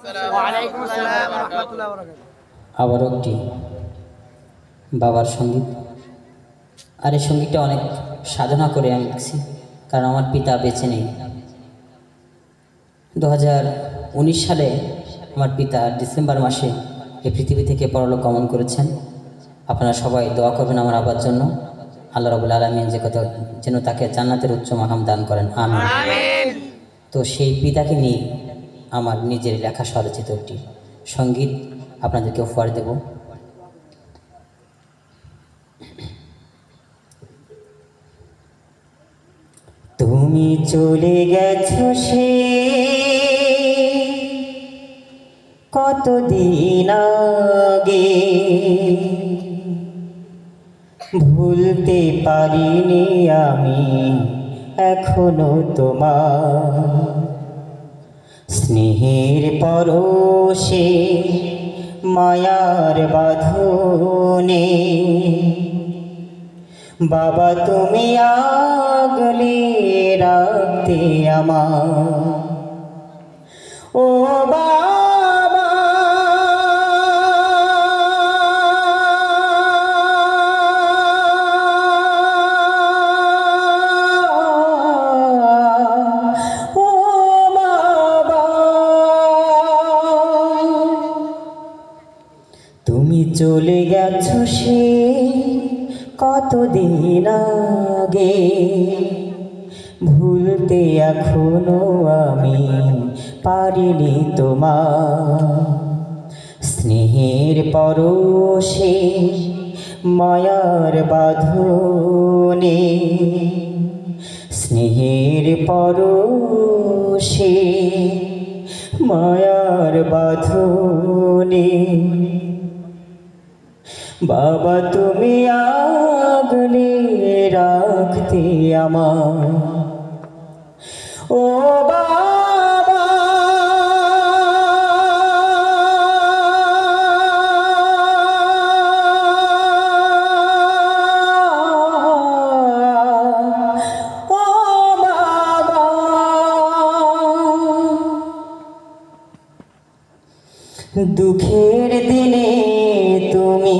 ওয়ালাইকুম আসসালাম ওয়া রাহমাতুল্লাহি ওয়া বারাকাতুহু। আবার একটি বাবার সঙ্গীত। আর এই সঙ্গীতটা অনেক সাধনা করে আমি লিখছি, কারণ আমার পিতা বেঁচে নেই। 2019 সালে আমার পিতা ডিসেম্বর মাসে এই পৃথিবী থেকে পরলোক গমন করেছেন। আপনারা সবাই দোয়া করবেন আমার আব্বার জন্য। আল্লাহ রাব্বুল আলামিন যেন তাকে জান্নাতের উচ্চ মাকাম দান করেন, আমিন। তো সেই পিতাকে নিয়ে আমার নিজের লেখা স্বরচিত একটি সঙ্গীত আপনাদেরকে উপহার দেব। তুমি চলে গেছো সে কতদিন আগে, ভুলতে পারিনি আমি এখনো তোমার স্নেহের পরশে, মায়ার বাঁধনে। বাবা তুমি আগলে রাখতে আমার, ও বাবা ও বাবা, তুমি চলে গেছো সে কতদিন আগে, ভুলতে এখনো আমি পারিনি তোমার স্নেহের পরশে, মায়ার বাঁধনে। স্নেহের পরশে, মায়ার বাঁধনে। বাবা তুমি আগলে রাখতে আমার, ও বাবা ও বাবা, দুঃখের দিনে তুমি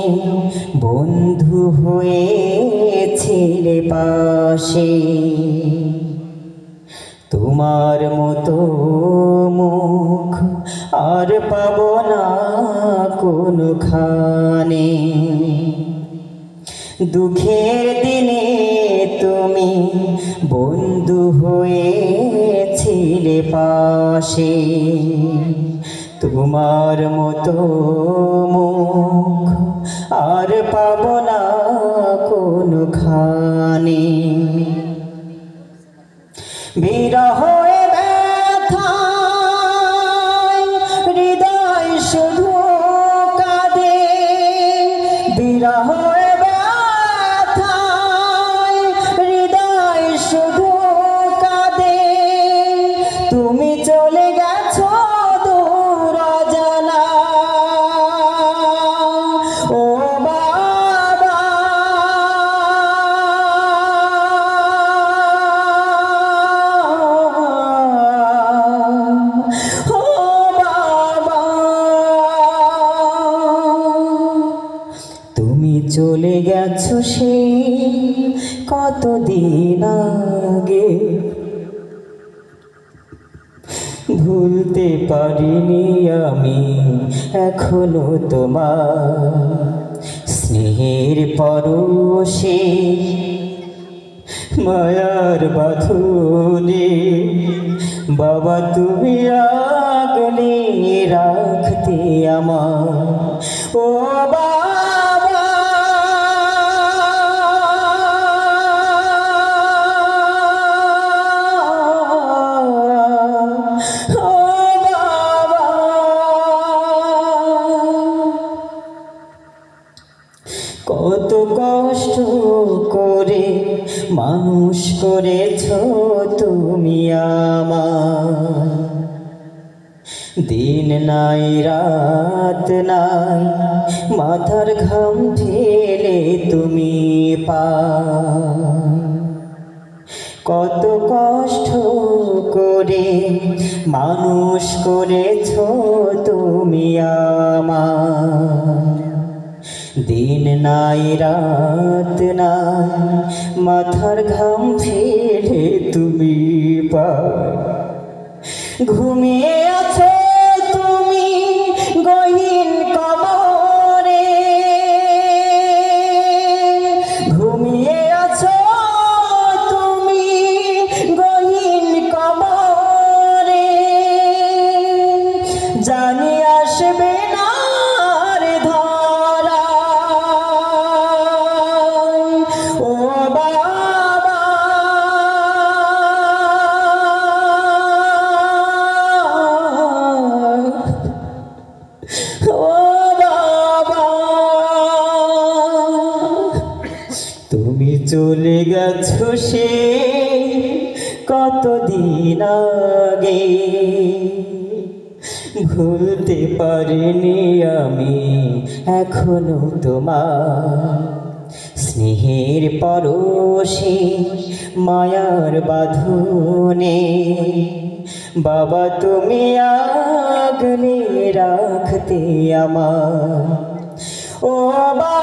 বন্ধু হয়েছিলে পাশে, তোমার মতো মুখ আর পাব না কোনখানে। দুঃখের দিনে তুমি বন্ধু হয়েছিলে পাশে, তোমার মতো মুখ আর পাব না কোনখানে। বিরহ ব্যথায় হৃদয় শুধু কাঁদে, বিরহ ব্যথায় হৃদয় শুধু কাঁদে। তুমি চলে গেছো দূর অজানা, ও বাবা ও বাবা, তুমি চলে গেছো সে কতদিন আগে, ভুলতে পারিনি আমি এখনো তোমার স্নেহের পরশে, মায়ার বাঁধনে। বাবা তুমি আগলে রাখতে আমার, ও বাবা ও বাবা। কত কষ্ট করে মানুষ করেছো তুমি আমার, দিন নাই রাত নাই মাথার ঘাম ফেলে তুমি পাও। কত কষ্ট করে মানুষ করেছ তুমি আমার। দিন নাই রাত নাই মাথার ঘাম ফেলে তুমি পার। ঘুমিয়ে আছো তুমি গহীন কবরে, ঘুমিয়ে আছো তুমি গহীন কবরে। জানি আসবে না রে ধরা, ও বাবা ও বাবা। তুমি চলে গেছো সে কতদিন আগে, ভুলতে পারিনি আমি এখনো তোমার। স্নেহের পরশে মায়ার বাঁধনে বাবা তুমি আগলে রাখতে আমার। ও বাবা